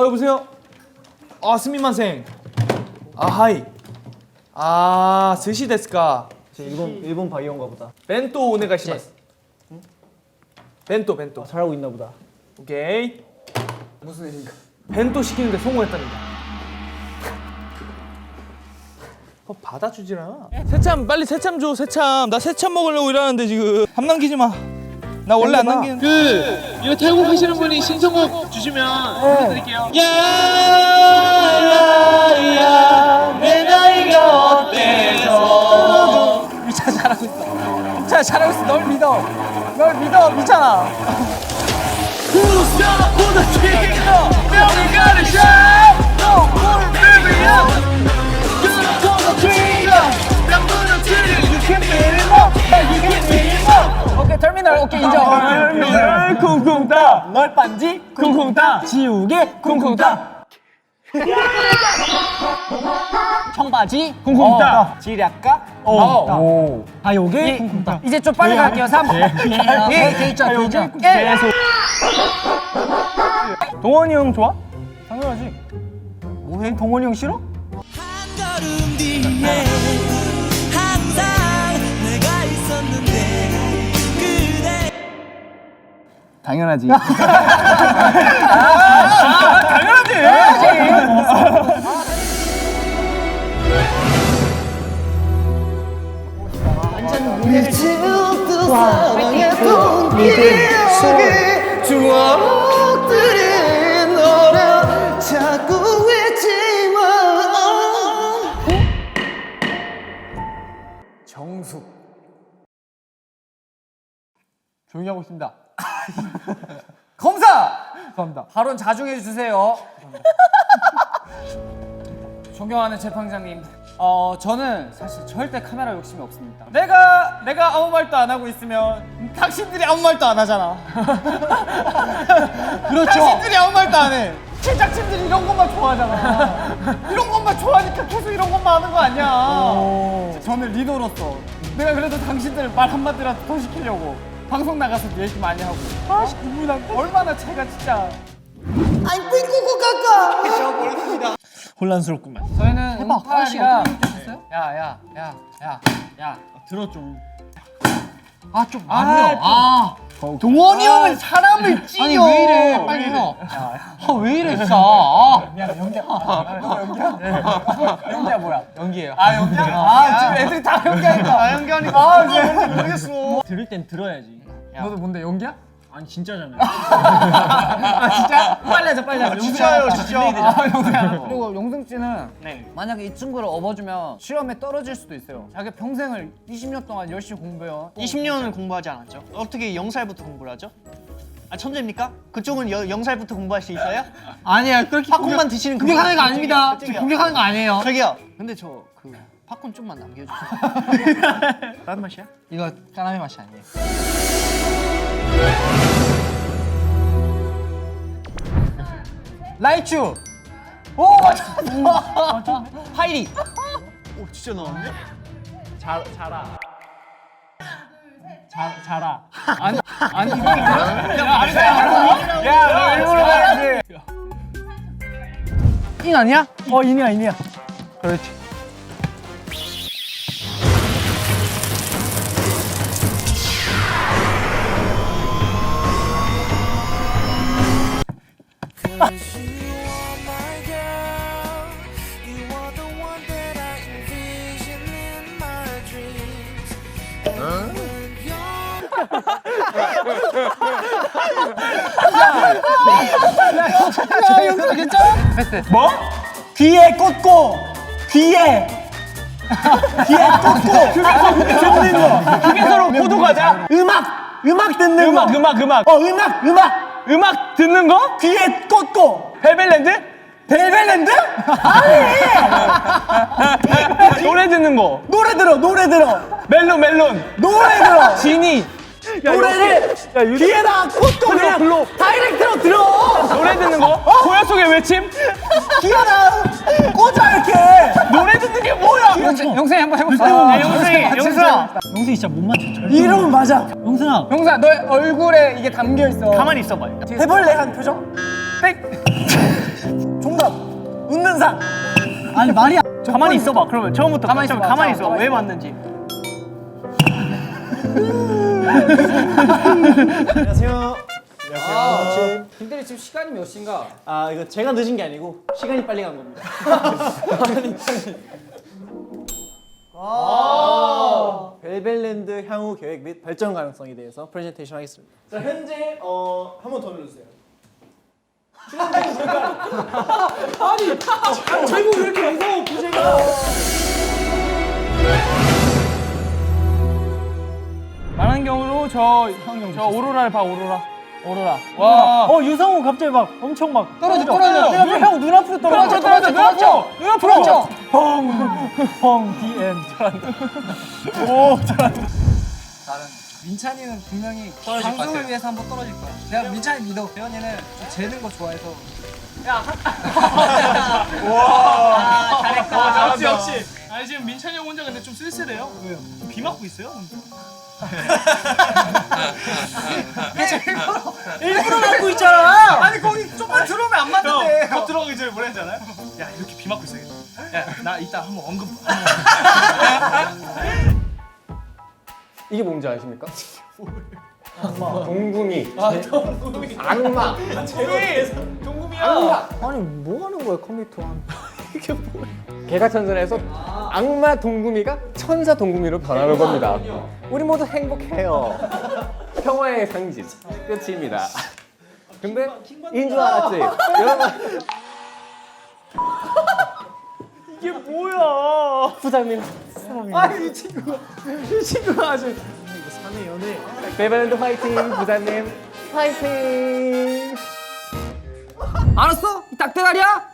여보세요? 아 스미마생. 아 하이. 아 스시 데스까? 일본 바이오인가 보다. 벤또 오네가시마스. 벤또. 잘하고 있나 보다. 오케이. 무슨 일인가? 벤또 시키는데 성공했답니다. 받아주질 않아. 새참 빨리 새참 줘. 새참. 나 새참 먹으려고 일하는데 지금. 밥 남기지 마. 나 원래 안 남기는. 이거 태국 하시는 분이 신청곡 주시면 해드릴게요. 야야야 내 나이가 어때서. 미차 잘하고 있어. 미차 잘하고 있어. 널 믿어. 미차나. Who's gonna pull the trigger? Never gonna shine. No more baby up. Gonna pull the trigger. I'm gonna tell you you can beat him up. You can beat him up. 오케이 터미널 오케이 인정. 쿵쿵따. 널 반지 쿵쿵따. 지우개 쿵쿵따. 청바지 쿵쿵따. 지략가 오. 바요게 쿵쿵따. 이제 좀 빨리 갈게요. 3. 예. 계속. 동원이 형 좋아? 당연하지. 뭐해? 동원이 형 싫어? 한 걸음 뒤에 항상 내가 있었는데 그대 당연하지. 추억들이 너를 자꾸 잊지마. 정숙. 조용히 하고 있습니다. 검사! 감사합니다. 발언 자중해 주세요. 존경하는 재판장님. 저는 사실 절대 카메라 욕심이 없습니다. 내가 아무 말도 안 하고 있으면 당신들이 아무 말도 안 하잖아. 그렇죠. 당신들이 아무 말도 안 해. 제작진들이 이런 것만 좋아하잖아. 이런 것만 좋아하니까 계속 이런 것만 하는 거 아니야. 저는 리더로서 내가 그래도 당신들 말 한마디라도 더 시키려고 방송 나가서 얘기 많이 하고. 눈물 나. 얼마나 제가 진짜. 아이 삐꾸꾸 깎아. 혼란스럽구만. 저희는 음파이랑 야야야야 들어 좀. 아좀 아니야. 동원이 형은 사람을 찢어. 아니 왜 이래? 빨리 해. 왜 이래 진짜. 미안 연기야. 연기야 뭐야? 연기예요. 연기야? 지금 애들이 다 연기하니까. 연기하니까. 진짜 모르겠어. 들을 땐 들어야지. 너도 뭔데 연기야? 아니 진짜잖아요. 진짜? 빨리 하자. 진짜요, 진짜. 영승. 그리고 용승 씨는 만약에 이 친구를 업어주면 시험에 떨어질 수도 있어요. 자기 평생을 20년 동안 열심히 공부해요. 20년을 공부하지 않았죠? 어떻게 0살부터 공부를 하죠? 아 천재입니까? 그쪽은 0살부터 공부할 수 있어요? 아니야 그렇게 팝콘만 드시는 공격하는 거 아닙니다. 공격하는 거 아니에요. 저기요. 근데 저 그 팝콘 좀만 남겨주세요. 다른 맛이야? 이거 까나미 맛이 아니에요. 라이츄. 오 맞았어. 하이리. 오 진짜 나왔네? 자라. 아니 이거 야 일부러 해야지. 인 아니야? 인이야. 그렇지. 야 영상 괜찮아? 패스. 뭐? 귀에 꽂고 귀에 꽂고 듣는 거. 휴게소로 포도 가자. 음악 듣는 거. 음악 듣는 거? 귀에 꽂고. 벨벨랜드? 아니. 노래 듣는 거. 노래 들어. 멜론. 노래 들어. 지니. 노래를 귀에다 꽂고 그냥 다이렉트로 들어. 노래 듣는 거? 고요 속의 외침? 귀에다 꽂아 이렇게. 노래 듣는 게 뭐야? 영생이 한번 해봅시다. 영생이 진짜 못 맞췄죠. 이러면 맞아. 영생아 너의 얼굴에 이게 담겨 있어. 가만히 있어봐요. 해볼래 한 표정? 땡. 없는 상. 아니 말이 가만히 있어봐. 그러면 처음부터 가만히 있어봐. 가만히 있어. 가만히 왜 있어봐. 맞는지. 안녕하세요. 안녕하세요. 김대리 지금 시간이 몇 시인가? 아 이거 제가 늦은 게 아니고 시간이 빨리 간 겁니다. 벨벨랜드 향후 계획 및 발전 가능성에 대해서 프레젠테이션 하겠습니다. 자 현재 한 번 더 눌러주세요. 제목 왜 이렇게 무서워 부제가? 많은 경우로 저 오로라를 봐. 오로라. 와. 유성우 갑자기 막 엄청 막 떨어져. 내가 형 눈앞으로 떨어져. 눈앞으로. 펑 DM 나는 민찬이는 분명히 방송을 위해서 한번 떨어질 거야. 내가 민찬이 믿어. 대현이는 좀 재는 거 좋아해서. 잘했다. 역시. 아니 지금 민찬이 형 혼자 근데 좀 쓸쓸해요. 왜요? 비 맞고 있어요? 일부러 갖고 있잖아. 아니 거기 좀만 들어오면 안 맞는데. 더 들어가기 전에 뭐라 했잖아요? 야 이렇게 비 맞고 있어야겠다. 야 나 이따 한번 언급. 이게 뭔지 아십니까? 동궁이. 악마. 악마. 아니 뭐 하는 거야 컴퓨터한? 개가천선에서 악마 동구미가 천사 동구미로 변하는 겁니다. 우리 모두 행복해요. 평화의 상징. 끝입니다. 근데 인 줄 알았지? 여러분. 이게 뭐야? 부장님. 아니 이 친구가 아주 이거 사내 연애. 베베랜드 화이팅. 부장님 화이팅. 알았어? 이 닭대가리야?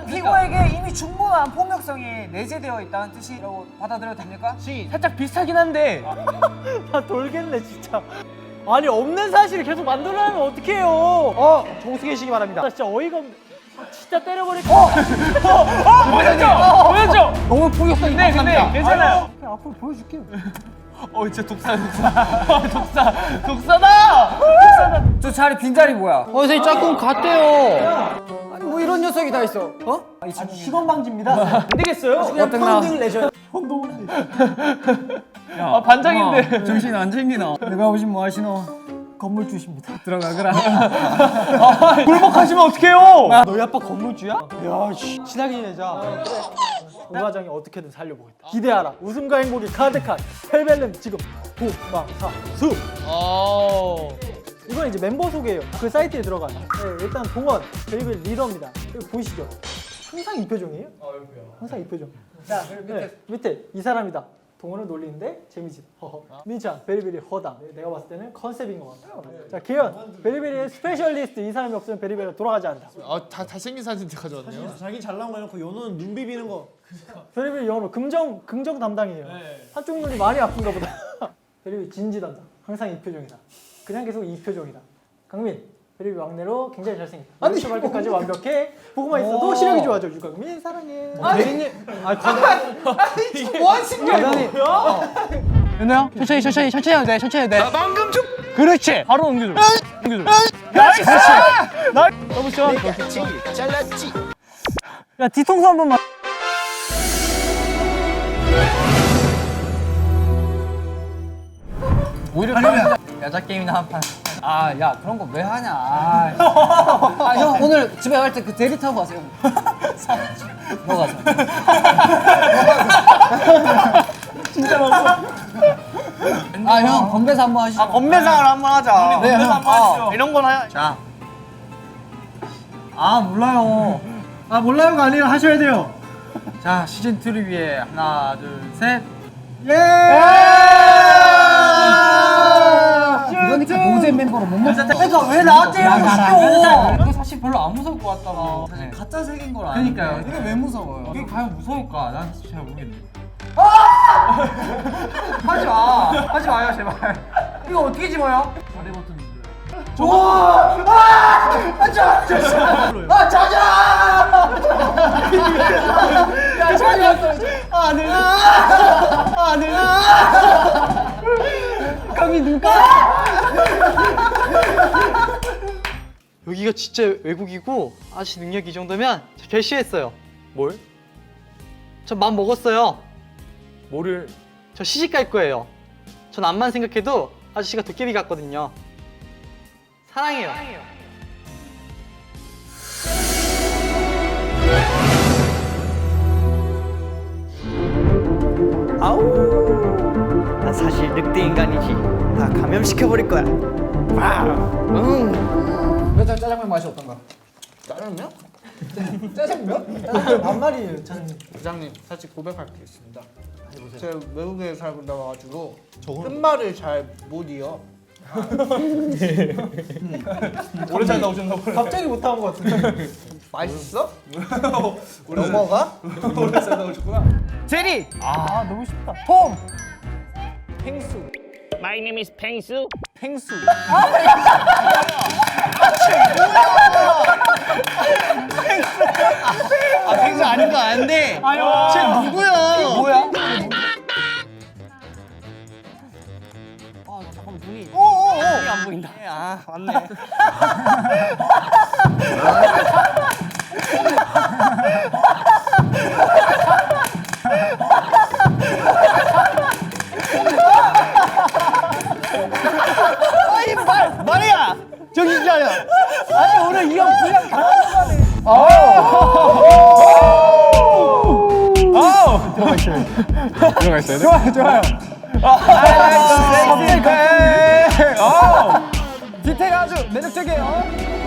피고에게 이미 충분한 폭력성이 내재되어 있다는 뜻이라고 받아들여도 됩니까? 살짝 비슷하긴 한데. 나 돌겠네 진짜. 아니 없는 사실을 계속 만들어내면 어떡해요? 정수계시기 바랍니다. 나 진짜 어이가 없네. 진짜 때려버릴 거. 보여줘. 너무 폭력성이 근데 강합니다. 괜찮아요. 그냥 앞으로 보여줄게. 진짜 독사다. 저 자리 빈자리 뭐야? 선생님 짝꿍 같대요. 아니 뭐 이런 녀석이 다 있어. 어? 시건 방지입니다. 안 되겠어요? 그냥 어떡나. 펀딩을 내줘요. 반장인데. 정신 안 챙기나? 내가 오신 뭐 하시노? 건물 주십니다. 들어가거라. 굴복하시면 어떡해요? 너희 아빠 건물주야? 야, 친하게 지내자. 우과장이 어떻게든 살려보겠다. 기대하라. 웃음과 행복이 가득한 펠벨렘 지금 도망사수. 이건 이제 멤버 소개예요. 그 사이트에 들어가요. 네, 일단 동원 베이블 리더입니다. 여기 보이시죠? 항상 이 표정이에요? 항상 이 표정. 자, 밑에 이 사람이다. 동원을 놀리는데 재미지. 허허. 민찬, 베리베리 허당. 내가 봤을 때는 컨셉인 것 같아요. 자, 기현, 베리베리의 스페셜리스트. 이 사람이 없으면 베리베리가 돌아가지 않는다. 다 잘생긴 사진 가져왔네요. 자기 잘 나온 거 해놓고 연호는 눈 비비는 거. 베리베리 영어로 긍정 담당이에요. 한쪽 눈이 많이 아픈가 보다. 베리베리 진지 담당. 항상 이 표정이다. 그냥 계속 이 표정이다. 강민, 베리베리 막내로 굉장히 잘생겼다. 아니, 할 때까지 완벽해. 보고만 있어도 시력이 좋아져. 유강민 사랑해. 대리님, 뭐 하신 거야? 윤호야, 천천히 해도 돼. 천천히 해도 돼. 방금 좀. 그렇지. 바로 넘겨줘. 그렇지. 나 너무 좋아. 잘랐지. 야, 뒤통수 한 번만. 오히려 그러면 여자 게임이나 한 판. 야 그런 거 왜 하냐? 형 오늘 집에 갈 때 그 대리 타고 가세요. 뭐 가서. 진짜 많어. 형 건배사 한번 하시죠. 건배상을 한번 하자. 네, 건배사 형. 한번 하시죠. 이런 건 하. 자, 몰라요. 몰라요가 아니라 하셔야 돼요. 자 시즌 2를 위해 하나, 둘, 셋. 그러니까 노잼 멤버로 못 먹자. 그러니까 왜 나한테 이런 거 시켜? 이거 사실 별로 안 무서울 것 같다고. 사실 가짜 색인 걸 아는데. 그러니까요. 이게 왜 무서워요? 이게 과연 무서울까? 난 진짜 잘 모르겠네. 하지 마요 제발. 이거 어떻게 집어요? 아래 버튼 눌러요. 여기가 진짜 외국이고 아저씨 능력이 이 정도면 저 결심했어요. 뭘? 저 마음 먹었어요. 뭐를? 저 시집 갈 거예요. 전 암만 생각해도 아저씨가 도깨비 같거든요. 사랑해요. 난 사실 늑대 인간이지. 다 감염시켜버릴 거야. 짜장면 맛이 어떤가? 짜장면? 짜장면? 반말이에요, 차장님. 부장님 사실 고백할 게 있습니다. 제가 외국에 살고 나와가지고 끝말을 잘 못 이어. 오래 잘 나오셨나 보네. 갑자기 못한 것 같은데. 맛있어? 넘어가? 오래 잘 나오셨구나. 제리. 아, 너무 쉽다. 톰! My name is 펭수. 펭수. 펭수 아닌 거 아는데. 쟤 누구야? 뭐야? 안 보인다. 아 맞네. 말이야. 정신 차려. 아니, 오늘 이 형 그냥 가라앉아가네. 들어가 있어요? 좋아요, 좋아요. 디테일 아주 매력적이에요.